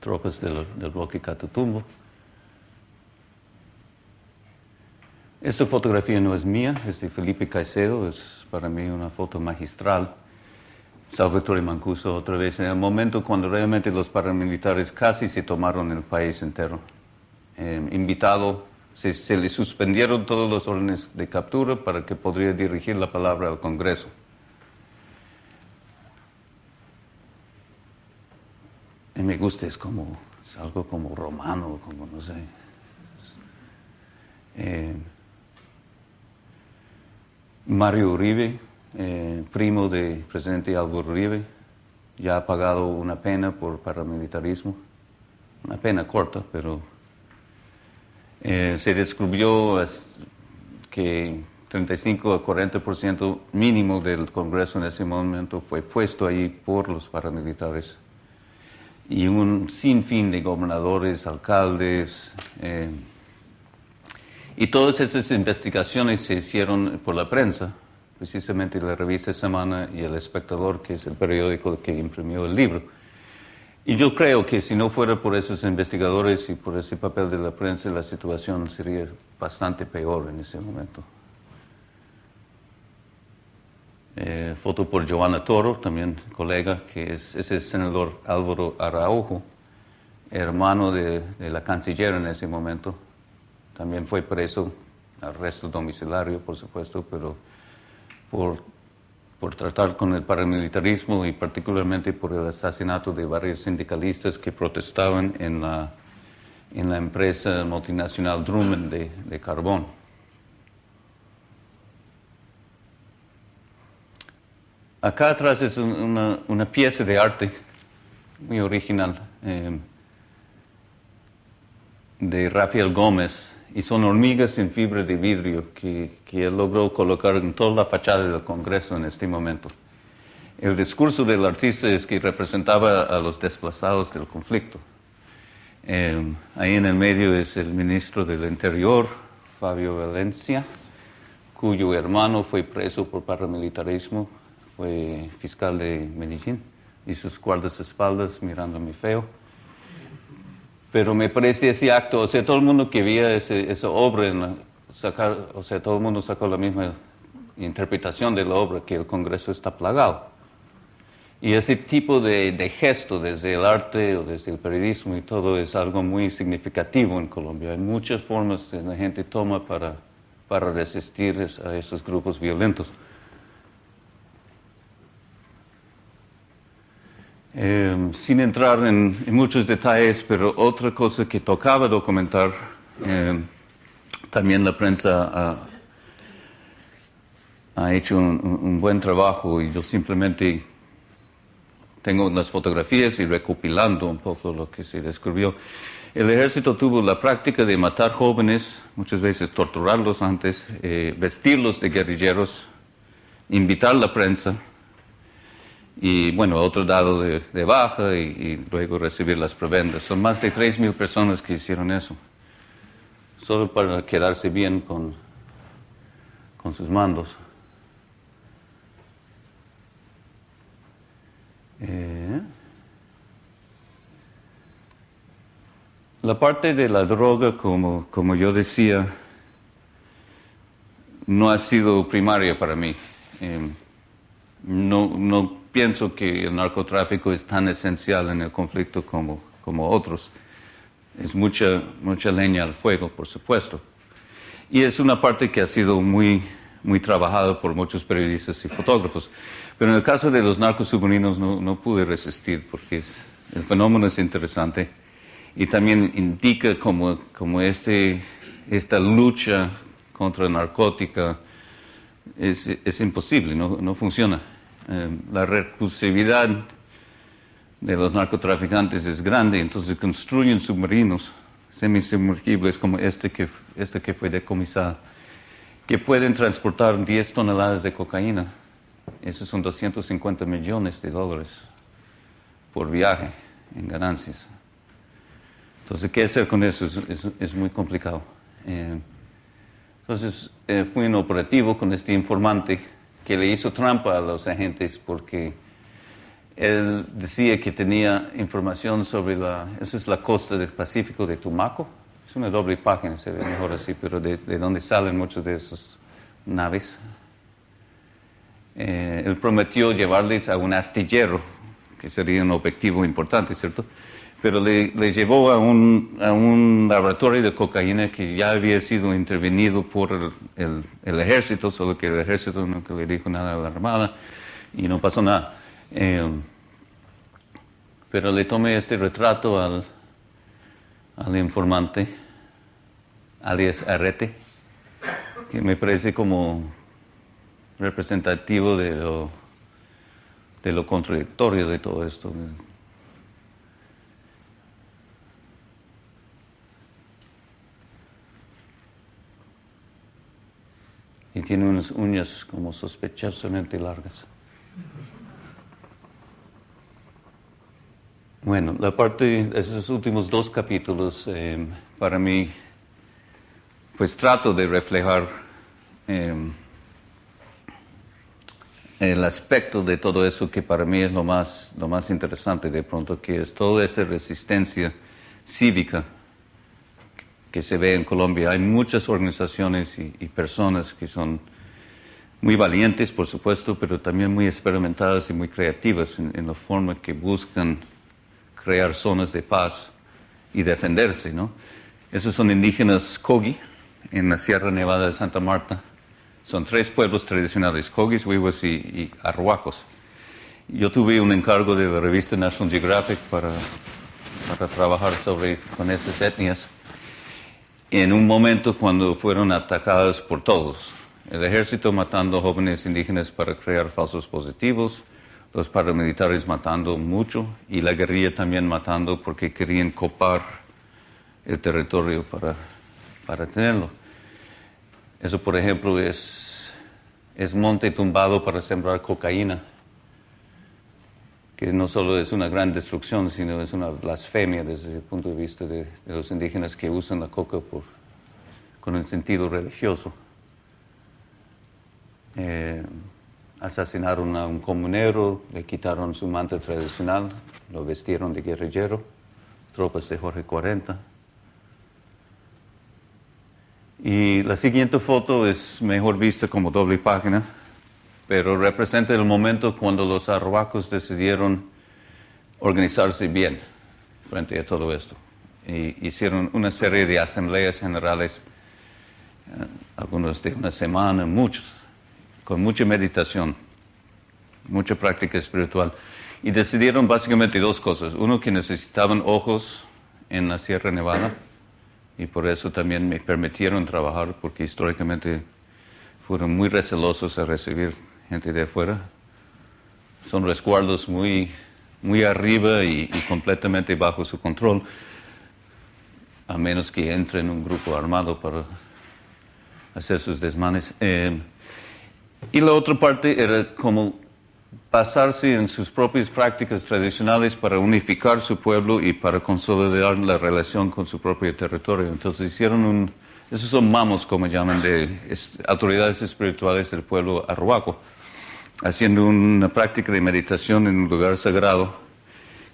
tropas del Roque Catatumbo. Esta fotografía no es mía, es de Felipe Caicedo, es para mí una foto magistral. Salvatore Mancuso otra vez, en el momento cuando realmente los paramilitares casi se tomaron el país entero. Se le suspendieron todos los órdenes de captura para que podría dirigir la palabra al Congreso. Y me gusta, es algo como romano, como no sé. Mario Uribe, primo del presidente Álvaro Uribe, ya ha pagado una pena por paramilitarismo, una pena corta, pero se descubrió que 35 a 40% mínimo del Congreso en ese momento fue puesto ahí por los paramilitares. Y un sinfín de gobernadores, alcaldes, y todas esas investigaciones se hicieron por la prensa, precisamente la revista Semana y El Espectador, que es el periódico que imprimió el libro. Y yo creo que si no fuera por esos investigadores y por ese papel de la prensa, la situación sería bastante peor en ese momento. Foto por Joana Toro, también colega, que es el senador Álvaro Araujo, hermano de la canciller en ese momento. También fue preso, arresto domiciliario, por supuesto, pero por tratar con el paramilitarismo y particularmente por el asesinato de varios sindicalistas que protestaban en la empresa multinacional Drummond de carbón. Acá atrás es una pieza de arte muy original de Rafael Gómez, y son hormigas en fibra de vidrio que él logró colocar en toda la fachada del Congreso en este momento. El discurso del artista es que representaba a los desplazados del conflicto. Ahí en el medio es el ministro del Interior, Fabio Valencia, cuyo hermano fue preso por paramilitarismo, fue fiscal de Medellín, y sus guardaespaldas mirándome feo. Pero me parece ese acto, o sea, todo el mundo que veía esa obra, todo el mundo sacó la misma interpretación de la obra, que el Congreso está plagado. Y ese tipo de gesto desde el arte o desde el periodismo y todo es algo muy significativo en Colombia. Hay muchas formas que la gente toma para resistir a esos grupos violentos. Sin entrar en muchos detalles, pero otra cosa que tocaba documentar, también la prensa ha hecho un buen trabajo, y yo simplemente tengo las fotografías y recopilando un poco lo que se descubrió. El ejército tuvo la práctica de matar jóvenes, muchas veces torturarlos antes, vestirlos de guerrilleros, invitar a la prensa, y bueno, otro dado de baja y luego recibir las prebendas. Son más de 3,000 personas que hicieron eso, solo para quedarse bien con sus mandos. La parte de la droga, como yo decía, no ha sido primaria para mí. No pienso que el narcotráfico es tan esencial en el conflicto como otros. Es mucha leña al fuego, por supuesto. Y es una parte que ha sido muy trabajada por muchos periodistas y fotógrafos. Pero en el caso de los narcos submarinos no pude resistir, porque el fenómeno es interesante y también indica como esta lucha contra la narcótica es imposible, no funciona. La recursividad de los narcotraficantes es grande, entonces construyen submarinos semisumergibles como este que fue decomisado, que pueden transportar 10 toneladas de cocaína. Esos son $250 millones por viaje en ganancias. Entonces, ¿qué hacer con eso? Es muy complicado. Entonces, fui un operativo con este informante que le hizo trampa a los agentes, porque Él decía que tenía información sobre esa es la costa del Pacífico de Tumaco. Es una doble página, se ve mejor así, pero de donde salen muchos de esos naves. Él prometió llevarles a un astillero, que sería un objetivo importante, ¿cierto? Pero le llevó a un laboratorio de cocaína que ya había sido intervenido por el ejército, solo que el ejército nunca le dijo nada a la Armada y no pasó nada. Pero le tomé este retrato al informante, alias Arrete, que me parece como representativo de lo contradictorio de todo esto. Y tiene unas uñas como sospechosamente largas. Bueno, la parte de esos últimos 2 capítulos, para mí, pues trato de reflejar el aspecto de todo eso que para mí es lo más interesante de pronto, que es toda esa resistencia cívica que se ve en Colombia. Hay muchas organizaciones y personas que son muy valientes, por supuesto, pero también muy experimentadas y muy creativas en la forma que buscan crear zonas de paz y defenderse, ¿no? Esos son indígenas Kogi, en la Sierra Nevada de Santa Marta. Son 3 pueblos tradicionales, Kogis, Wiwas y Arhuacos. Yo tuve un encargo de la revista National Geographic para trabajar con esas etnias. En un momento cuando fueron atacadas por todos, el ejército matando jóvenes indígenas para crear falsos positivos, los paramilitares matando mucho y la guerrilla también matando porque querían copar el territorio para tenerlo. Eso, por ejemplo, es monte tumbado para sembrar cocaína, que no solo es una gran destrucción, sino es una blasfemia desde el punto de vista de los indígenas que usan la coca con un sentido religioso. Asesinaron a un comunero, le quitaron su manto tradicional, lo vestieron de guerrillero, tropas de Jorge 40. Y la siguiente foto es mejor vista como doble página, pero representa el momento cuando los arhuacos decidieron organizarse bien frente a todo esto. Y hicieron una serie de asambleas generales, algunos de una semana, muchos, con mucha meditación, mucha práctica espiritual. Y decidieron básicamente 2 cosas. Uno, que necesitaban ojos en la Sierra Nevada, y por eso también me permitieron trabajar, porque históricamente fueron muy recelosos a recibir gente de afuera. Son resguardos muy arriba y completamente bajo su control, a menos que entre en un grupo armado para hacer sus desmanes. Y la otra parte era como basarse en sus propias prácticas tradicionales para unificar su pueblo y para consolidar la relación con su propio territorio. Entonces hicieron esos son mamos, como llaman, de autoridades espirituales del pueblo arhuaco, haciendo una práctica de meditación en un lugar sagrado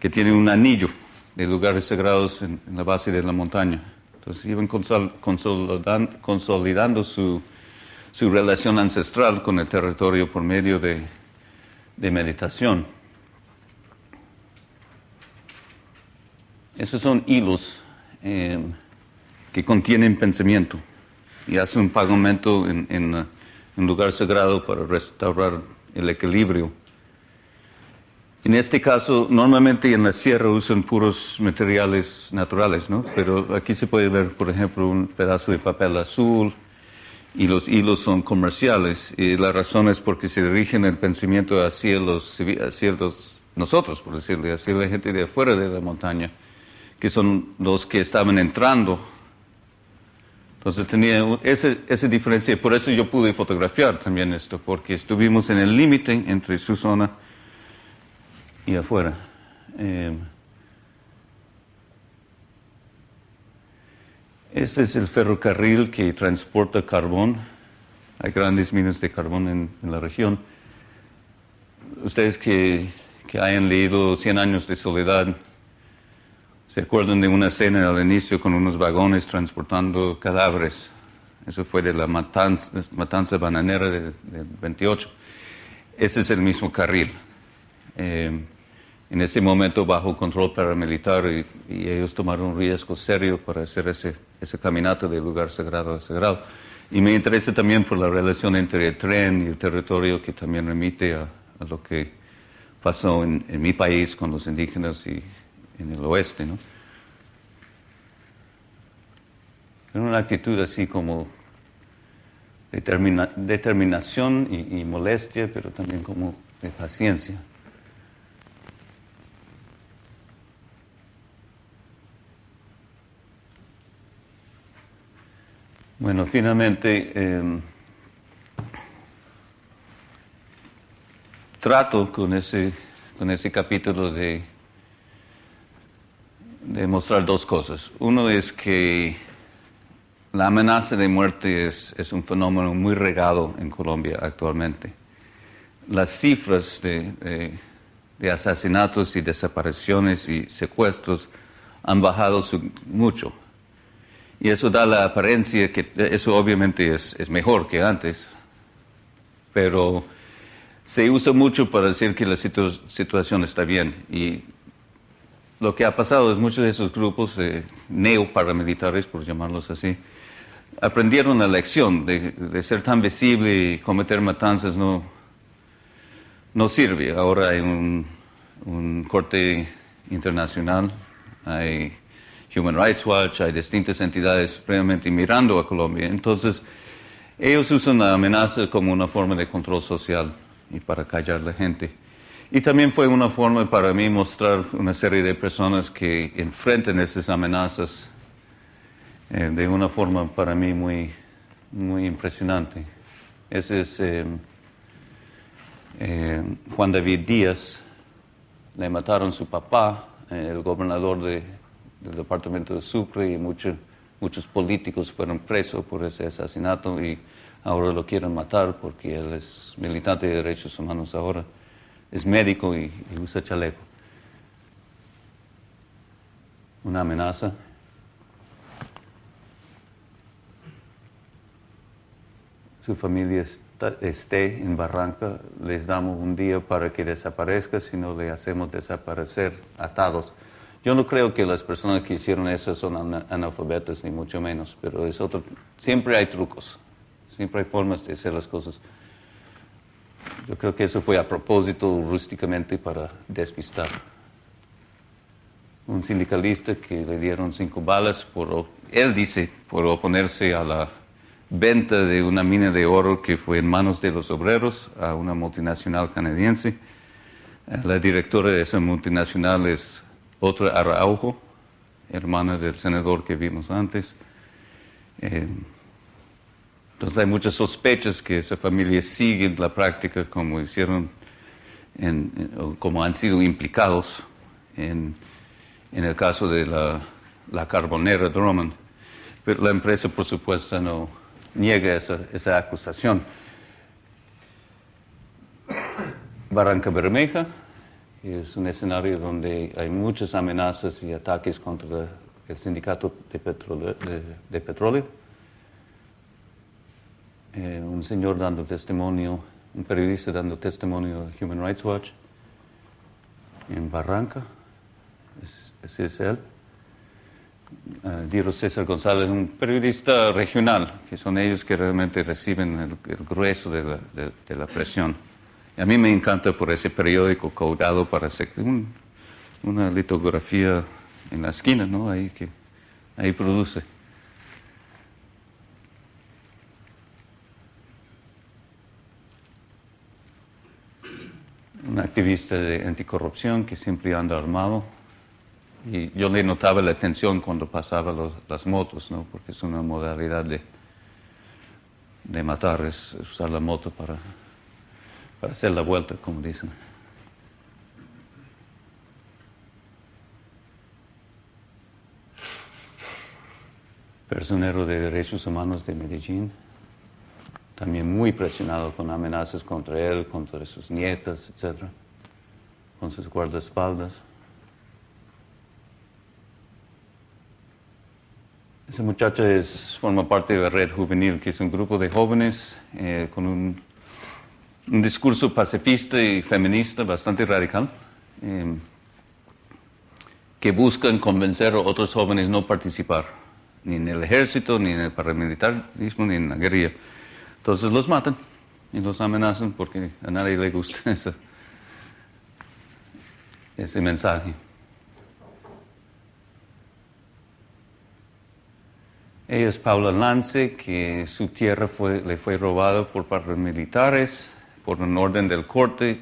que tiene un anillo de lugares sagrados en la base de la montaña. Entonces iban consolidando su relación ancestral con el territorio por medio de meditación. Esos son hilos que contienen pensamiento y hacen un pagamento en un lugar sagrado para restaurar el equilibrio. En este caso, normalmente en la sierra usan puros materiales naturales, ¿no? Pero aquí se puede ver, por ejemplo, un pedazo de papel azul, y los hilos son comerciales, y la razón es porque se dirigen el pensamiento hacia nosotros, por decirlo, hacia la gente de afuera de la montaña, que son los que estaban entrando. Entonces tenía esa diferencia, y por eso yo pude fotografiar también esto, porque estuvimos en el límite entre su zona y afuera. Este es el ferrocarril que transporta carbón. Hay grandes minas de carbón en la región. Ustedes que que hayan leído Cien años de soledad, se acuerdan de una escena al inicio con unos vagones transportando cadáveres. Eso fue de la matanza bananera del 28. Ese es el mismo carril. En este momento bajo control paramilitar y ellos tomaron un riesgo serio para hacer ese caminato de lugar sagrado a sagrado. Y me interesa también por la relación entre el tren y el territorio, que también remite a lo que pasó en mi país con los indígenas y en el oeste, ¿no? Era una actitud así como determinación y molestia, pero también como de paciencia. Bueno, finalmente trato con ese capítulo de mostrar dos cosas. Uno es que la amenaza de muerte es un fenómeno muy regado en Colombia actualmente. Las cifras de asesinatos y desapariciones y secuestros han bajado mucho. Y eso da la apariencia que eso obviamente es mejor que antes, pero se usa mucho para decir que la situación está bien. Y lo que ha pasado es muchos de esos grupos neoparamilitares, por llamarlos así, aprendieron la lección de ser tan visible y cometer matanzas no sirve. Ahora hay un corte internacional, hay Human Rights Watch, hay distintas entidades realmente mirando a Colombia. Entonces, ellos usan la amenaza como una forma de control social y para callar a la gente. Y también fue una forma para mí mostrar una serie de personas que enfrentan esas amenazas de una forma para mí muy, muy impresionante. Ese es Juan David Díaz. Le mataron su papá, el gobernador del departamento de Sucre, y muchos políticos fueron presos por ese asesinato y ahora lo quieren matar porque él es militante de derechos humanos ahora. Es médico y usa chaleco. Una amenaza. Su familia esté en Barranca, les damos un día para que desaparezca, si no le hacemos desaparecer atados. Yo no creo que las personas que hicieron eso son analfabetas, ni mucho menos, pero es otro. Siempre hay trucos, siempre hay formas de hacer las cosas. Yo creo que eso fue a propósito, rústicamente, para despistar. Un sindicalista que le dieron 5 balas, él dice, por oponerse a la venta de una mina de oro que fue en manos de los obreros a una multinacional canadiense. La directora de esa multinacional es otra Araujo, hermana del senador que vimos antes. Entonces hay muchas sospechas que esa familia sigue la práctica como hicieron, como han sido implicados en el caso de la carbonera Drummond. Pero la empresa, por supuesto, no niega esa acusación. Barranca Bermeja es un escenario donde hay muchas amenazas y ataques contra el sindicato de petróleo. Un señor dando testimonio, un periodista dando testimonio de Human Rights Watch en Barranca, ese es él. Diro César González, un periodista regional, que son ellos que realmente reciben el grueso de la presión. Y a mí me encanta por ese periódico colgado para hacer una litografía en la esquina, ¿no? Ahí produce. Un activista de anticorrupción que siempre anda armado. Y yo le notaba la tensión cuando pasaba las motos, ¿no? Porque es una modalidad de matar, es usar la moto para hacer la vuelta, como dicen. Personero de derechos humanos de Medellín, también muy presionado con amenazas contra él, contra sus nietas, etc. con sus guardaespaldas. Esa muchacha forma parte de la Red Juvenil, que es un grupo de jóvenes con un discurso pacifista y feminista bastante radical, que buscan convencer a otros jóvenes no participar, ni en el ejército, ni en el paramilitarismo, ni en la guerrilla. Entonces los matan y los amenazan porque a nadie le gusta ese mensaje. Ella es Paula Lance, que su tierra le fue robada por paramilitares, por un orden del corte.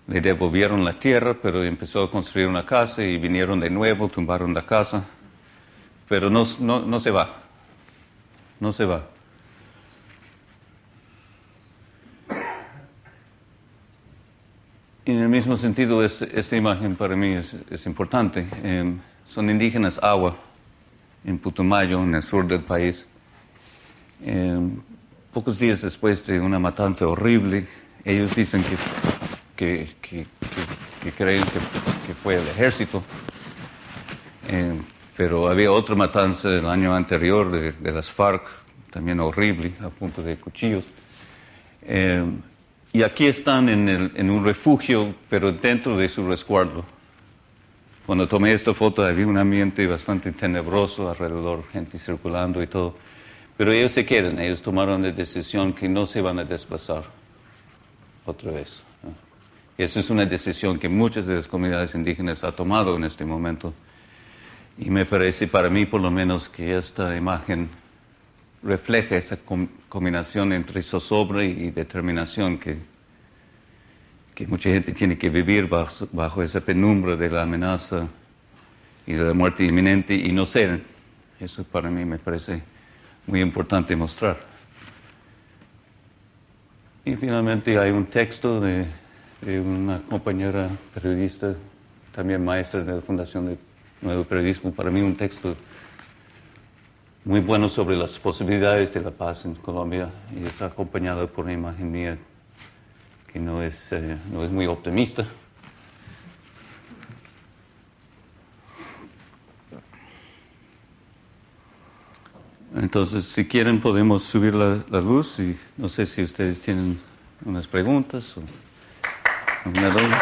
Le devolvieron la tierra, pero empezó a construir una casa y vinieron de nuevo, tumbaron la casa. Pero no se va. No se va. En el mismo sentido, esta imagen para mí es importante. Son indígenas Agua, en Putumayo, en el sur del país. Pocos días después de una matanza horrible, ellos dicen que creen que fue el ejército, pero había otra matanza el año anterior de las FARC, también horrible, a punto de cuchillos. Y aquí están en un refugio, pero dentro de su resguardo. Cuando tomé esta foto había un ambiente bastante tenebroso alrededor, gente circulando y todo. Pero ellos se quedan, ellos tomaron la decisión que no se van a desplazar otra vez. Y esa es una decisión que muchas de las comunidades indígenas han tomado en este momento. Y me parece, para mí por lo menos, que esta imagen refleja esa combinación entre zozobra y determinación que mucha gente tiene que vivir bajo esa penumbra de la amenaza y de la muerte inminente y no ceden. Eso para mí me parece muy importante mostrar. Y finalmente hay un texto de una compañera periodista, también maestra de la Fundación de Nuevo Periodismo, para mí un texto muy bueno sobre las posibilidades de la paz en Colombia, y es acompañado por una imagen mía que no es muy optimista. Entonces, si quieren, podemos subir la luz y no sé si ustedes tienen unas preguntas o alguna duda.